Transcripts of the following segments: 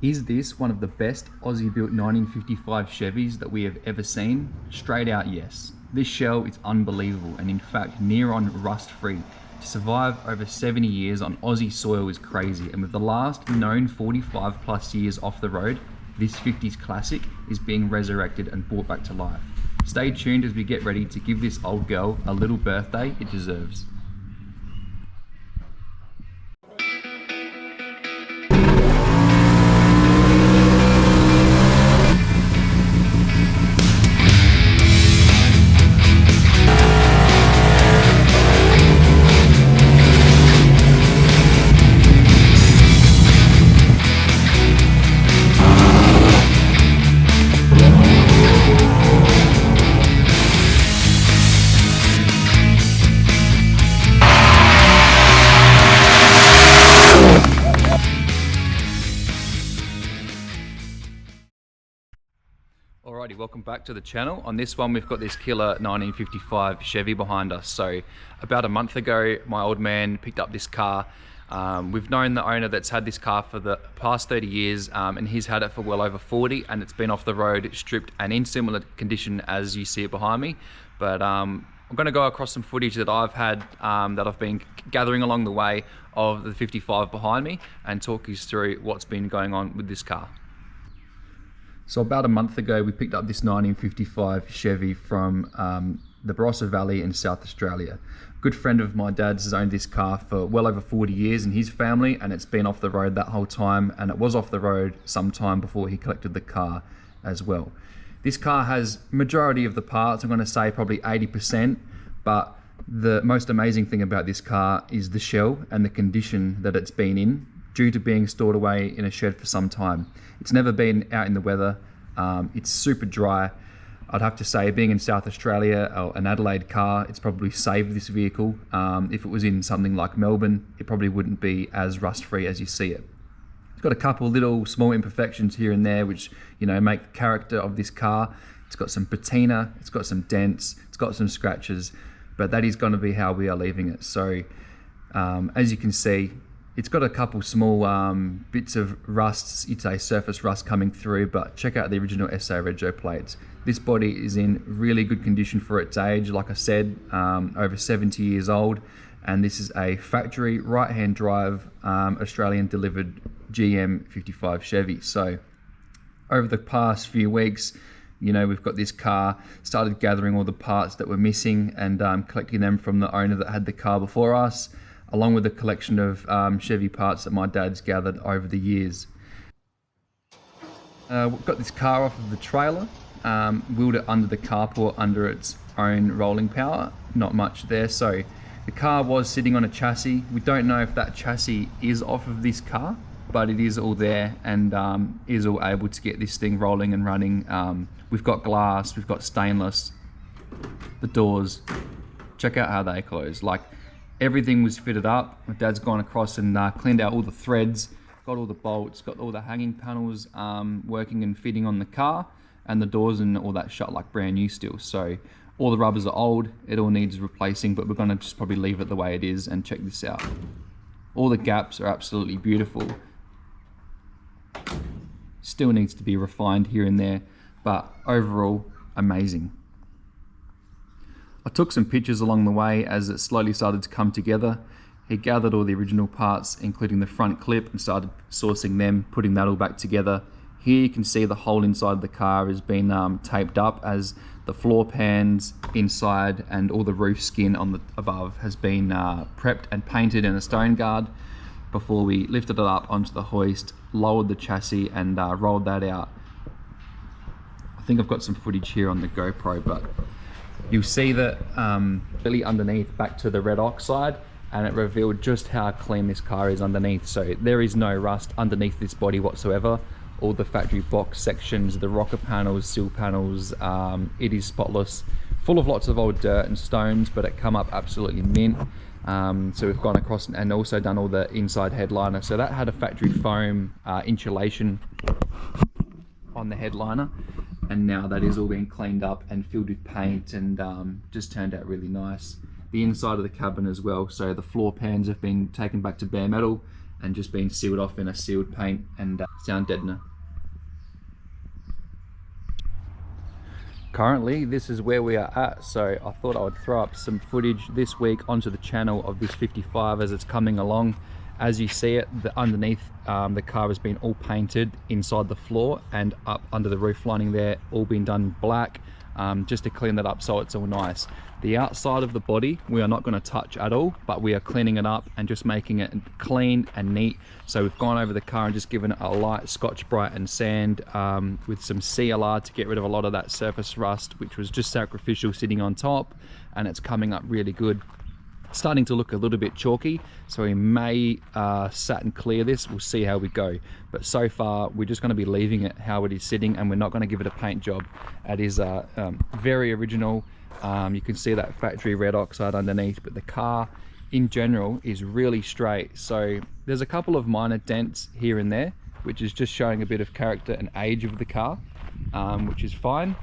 Is this one of the best Aussie built 1955 Chevys that we have ever seen? Straight out, yes. This shell is unbelievable and in fact near on rust free. To survive over 70 years on Aussie soil is crazy, and with the last known 45 plus years off the road, this 50s classic is being resurrected and brought back to life. Stay tuned as we get ready to give this old girl a little birthday it deserves. Alrighty, welcome back to the channel. On this one, we've got this killer 1955 Chevy behind us. So about a month ago, my old man picked up this car. We've known the owner that's had this car for the past 30 years, and he's had it for well over 40, and it's been off the road, stripped, and in similar condition as you see it behind me. But I'm going to go across some footage that I've had, that I've been gathering along the way of the 55 behind me, and talk you through what's been going on with this car. So about a month ago, we picked up this 1955 Chevy from the Barossa Valley in South Australia. A good friend of my dad's has owned this car for well over 40 years in his family, and it's been off the road that whole time, and it was off the road some time before he collected the car as well. This car has majority of the parts, I'm going to say probably 80%, but the most amazing thing about this car is the shell and the condition that it's been in, due to being stored away in a shed for some time. It's never been out in the weather. It's super dry. I'd have to say, being in South Australia, or an Adelaide car, it's probably saved this vehicle. If it was in something like Melbourne, it probably wouldn't be as rust-free as you see it. It's got a couple little small imperfections here and there, which make the character of this car. It's got some patina, it's got some dents, it's got some scratches, but that is going to be how we are leaving it. So as you can see, it's got a couple small bits of rusts, you'd say surface rust coming through, but check out the original SA Rego plates. This body is in really good condition for its age, like I said, over 70 years old, and this is a factory right-hand drive Australian delivered GM 55 Chevy. So over the past few weeks, we've got this car, started gathering all the parts that were missing and collecting them from the owner that had the car before us, along with a collection of Chevy parts that my dad's gathered over the years. We've got this car off of the trailer, wheeled it under the carport under its own rolling power, not much there. So the car was sitting on a chassis. We don't know if that chassis is off of this car, but it is all there and is all able to get this thing rolling and running. We've got glass, we've got stainless, the doors, check out how they close. Everything was fitted up. My dad's gone across and cleaned out all the threads, got all the bolts, got all the hanging panels working and fitting on the car, and the doors and all that shut like brand new still. So all the rubbers are old, it all needs replacing, but we're gonna just probably leave it the way it is. And check this out. All the gaps are absolutely beautiful. Still needs to be refined here and there, but overall, amazing. I took some pictures along the way as it slowly started to come together. He gathered all the original parts, including the front clip, and started sourcing them, putting that all back together. Here you can see the whole inside of the car has been taped up, as the floor pans inside and all the roof skin on the above has been prepped and painted in a stone guard before we lifted it up onto the hoist, lowered the chassis and rolled that out. I think I've got some footage here on the GoPro, but you'll see that really underneath back to the red oxide, and it revealed just how clean this car is underneath. So there is no rust underneath this body whatsoever. All the factory box sections, the rocker panels, sill panels, it is spotless, full of lots of old dirt and stones, but it come up absolutely mint. So we've gone across and also done all the inside headliner. So that had a factory foam insulation on the headliner, and now that is all being cleaned up and filled with paint and just turned out really nice. The inside of the cabin as well, so the floor pans have been taken back to bare metal and just been sealed off in a sealed paint and sound deadener. Currently, this is where we are at, so I thought I would throw up some footage this week onto the channel of this 55 as it's coming along. As you see it, underneath the car has been all painted inside the floor, and up under the roof lining there, all been done black, just to clean that up so it's all nice. The outside of the body we are not going to touch at all, but we are cleaning it up and just making it clean and neat. So we've gone over the car and just given it a light Scotch-Brite and sand with some CLR to get rid of a lot of that surface rust, which was just sacrificial sitting on top, and it's coming up really good. Starting to look a little bit chalky, so we may satin clear this. We'll see how we go, but so far we're just going to be leaving it how it is sitting, and we're not going to give it a paint job. It is very original. You can see that factory red oxide underneath, but the car in general is really straight. So there's a couple of minor dents here and there, which is just showing a bit of character and age of the car, which is fine.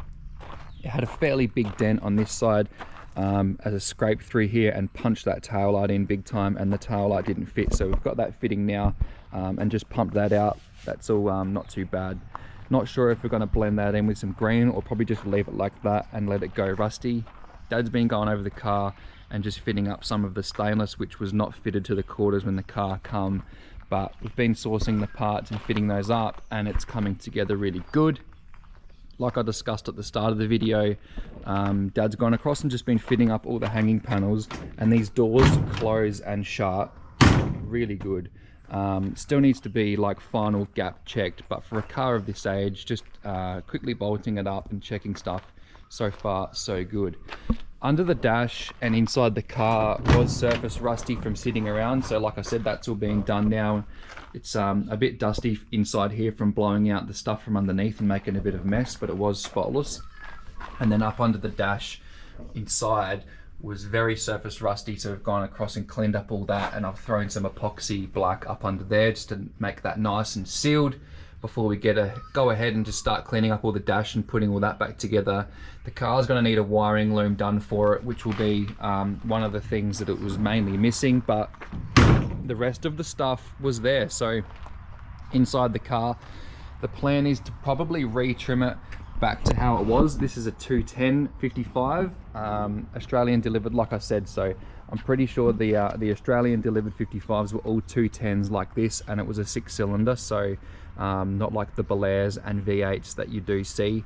It had a fairly big dent on this side as a scrape through here and punched that tail light in big time, and the tail light didn't fit, so we've got that fitting now, and just pumped that out. That's all not too bad. Not sure if we're going to blend that in with some green or probably just leave it like that and let it go rusty. Dad's been going over the car and just fitting up some of the stainless, which was not fitted to the quarters when the car come, but we've been sourcing the parts and fitting those up, and it's coming together really good. Like I discussed at the start of the video, Dad's gone across and just been fitting up all the hanging panels, and these doors close and shut really good. Still needs to be like final gap checked, but for a car of this age, just quickly bolting it up and checking stuff, so far so good. Under the dash and inside the car was surface rusty from sitting around, so like I said, that's all being done now. It's a bit dusty inside here from blowing out the stuff from underneath and making a bit of mess, but it was spotless. And then up under the dash inside was very surface rusty, so we've gone across and cleaned up all that, and I've thrown some epoxy black up under there just to make that nice and sealed before we go ahead and just start cleaning up all the dash and putting all that back together. The car's going to need a wiring loom done for it, which will be one of the things that it was mainly missing, but the rest of the stuff was there. So inside the car, the plan is to probably re-trim it back to how it was. This is a 210 55 Australian delivered, like I said, so I'm pretty sure the Australian delivered 55s were all 210s like this, and it was a 6-cylinder, so not like the Belairs and V8s that you do see.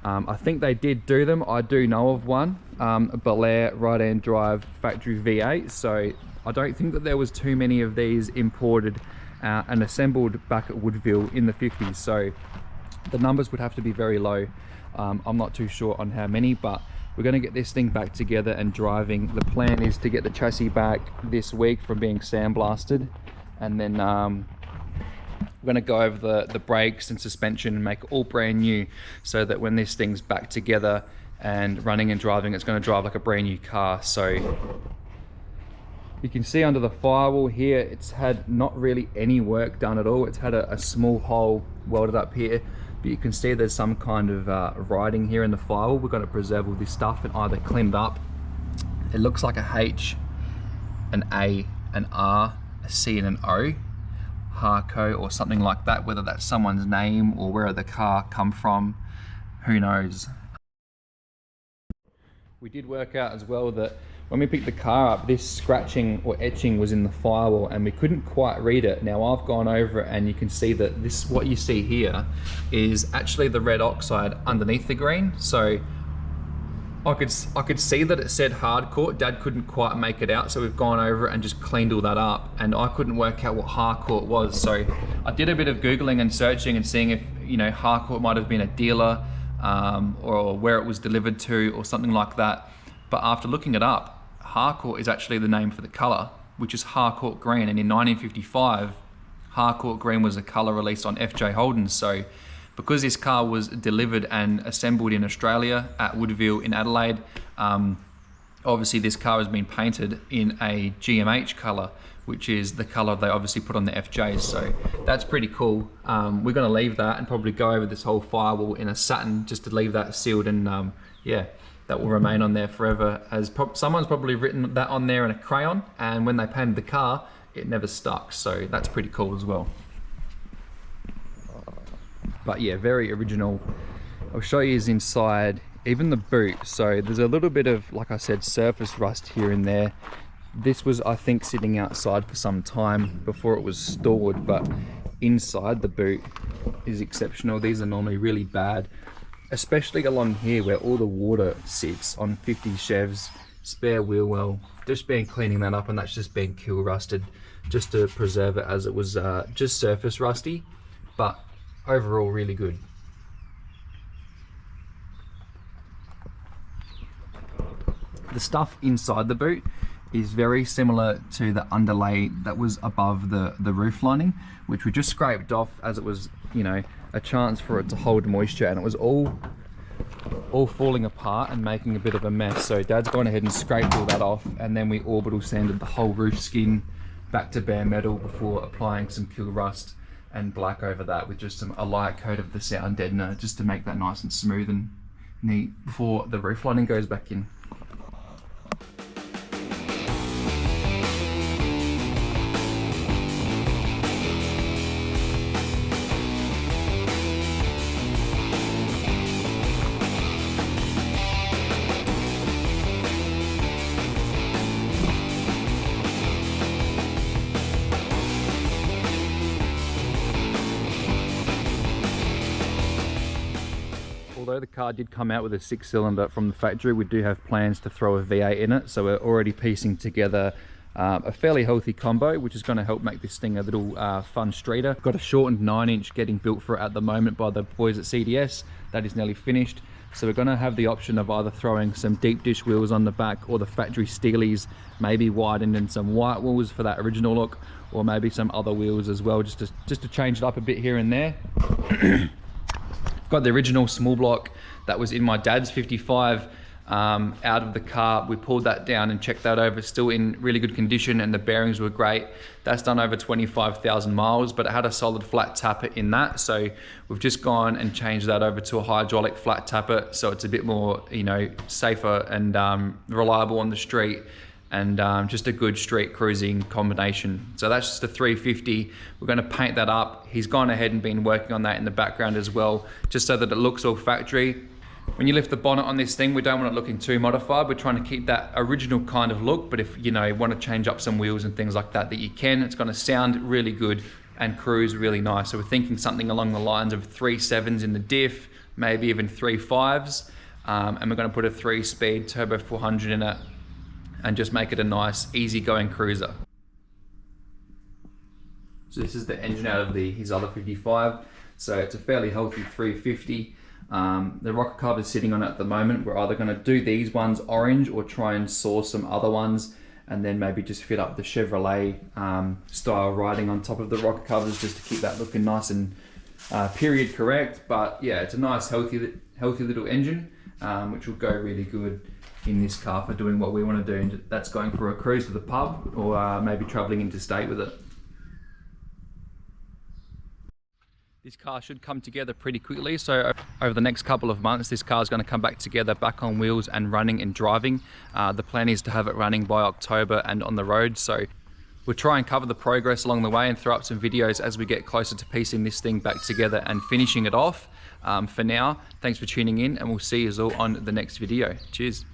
I think they did do them. I do know of one, a Belair right-hand drive factory V8, so I don't think that there was too many of these imported and assembled back at Woodville in the 50s, so the numbers would have to be very low. I'm not too sure on how many, but we're going to get this thing back together and driving. The plan is to get the chassis back this week from being sandblasted, and then we're going to go over the brakes and suspension and make it all brand new, so that when this thing's back together and running and driving, it's going to drive like a brand new car. So you can see under the firewall here, it's had not really any work done at all. It's had a small hole welded up here, but you can see there's some kind of writing here in the firewall. We've got to preserve all this stuff and either clean it up. It looks like a H, an A, an R, a C and an O, Harco or something like that. Whether that's someone's name or where the car come from, who knows. We did work out as well that when we picked the car up, this scratching or etching was in the firewall and we couldn't quite read it. Now I've gone over it and you can see that this, what you see here, is actually the red oxide underneath the green. So I could see that it said hardcourt. Dad couldn't quite make it out, so we've gone over it and just cleaned all that up, and I couldn't work out what hardcourt was. So I did a bit of Googling and searching and seeing if, you know, hardcourt might have been a dealer or where it was delivered to or something like that. But after looking it up, Harcourt is actually the name for the colour, which is Harcourt green, and in 1955 Harcourt green was a colour released on FJ Holden's. So because this car was delivered and assembled in Australia at Woodville in Adelaide, obviously this car has been painted in a GMH colour, which is the colour they obviously put on the FJs. So that's pretty cool. We're going to leave that and probably go over this whole firewall in a satin just to leave that sealed, and yeah, that will remain on there forever, as someone's probably written that on there in a crayon, and when they painted the car, it never stuck, so that's pretty cool as well. But yeah, very original. I'll show you his inside, even the boot. So there's a little bit of, like I said, surface rust here and there. This was, I think, sitting outside for some time before it was stored, but inside the boot is exceptional. These are normally really bad, especially along here where all the water sits on 50 Chevs, spare wheel well. Just been cleaning that up, and that's just been kill rusted just to preserve it, as it was just surface rusty, but overall really good. The stuff inside the boot is very similar to the underlay that was above the roof lining, which we just scraped off as it was, you know, a chance for it to hold moisture, and it was all falling apart and making a bit of a mess. So Dad's gone ahead and scraped all that off, and then we orbital sanded the whole roof skin back to bare metal before applying some kill rust and black over that with just a light coat of the sound deadener, just to make that nice and smooth and neat before the roof lining goes back in. Although the car did come out with a 6-cylinder from the factory, we do have plans to throw a V8 in it, so we're already piecing together a fairly healthy combo, which is going to help make this thing a little fun streeter. Got a shortened 9-inch getting built for it at the moment by the boys at CDS. That is nearly finished, so we're going to have the option of either throwing some deep dish wheels on the back, or the factory steelies, maybe widened, and some white wheels for that original look, or maybe some other wheels as well, just to change it up a bit here and there. Got the original small block that was in my dad's 55 out of the car. We pulled that down and checked that over, still in really good condition, and the bearings were great. That's done over 25,000 miles, but it had a solid flat tapper in that. So we've just gone and changed that over to a hydraulic flat tapper, so it's a bit more, you know, safer and reliable on the street, and just a good street cruising combination. So that's just a 350. We're going to paint that up. He's gone ahead and been working on that in the background as well, just so that it looks all factory. When you lift the bonnet on this thing, we don't want it looking too modified. We're trying to keep that original kind of look, but if you know, want to change up some wheels and things like that, you can. It's going to sound really good and cruise really nice. So we're thinking something along the lines of 3 7s in the diff, maybe even 3 5s, and we're going to put a 3-speed turbo 400 in it, and just make it a nice, easy-going cruiser. So this is the engine out of his other 55. So it's a fairly healthy 350. The rocker cover is sitting on it at the moment. We're either going to do these ones orange, or try and source some other ones, and then maybe just fit up the Chevrolet style writing on top of the rocker covers, just to keep that looking nice and period correct. But yeah, it's a nice, healthy little engine, which will go really good in this car for doing what we want to do, and that's going for a cruise to the pub, or maybe traveling interstate with it. This car should come together pretty quickly, so over the next couple of months this car is going to come back together, back on wheels and running and driving. The plan is to have it running by October and on the road, so we'll try and cover the progress along the way and throw up some videos as we get closer to piecing this thing back together and finishing it off. For now, thanks for tuning in, and we'll see you all on the next video. Cheers.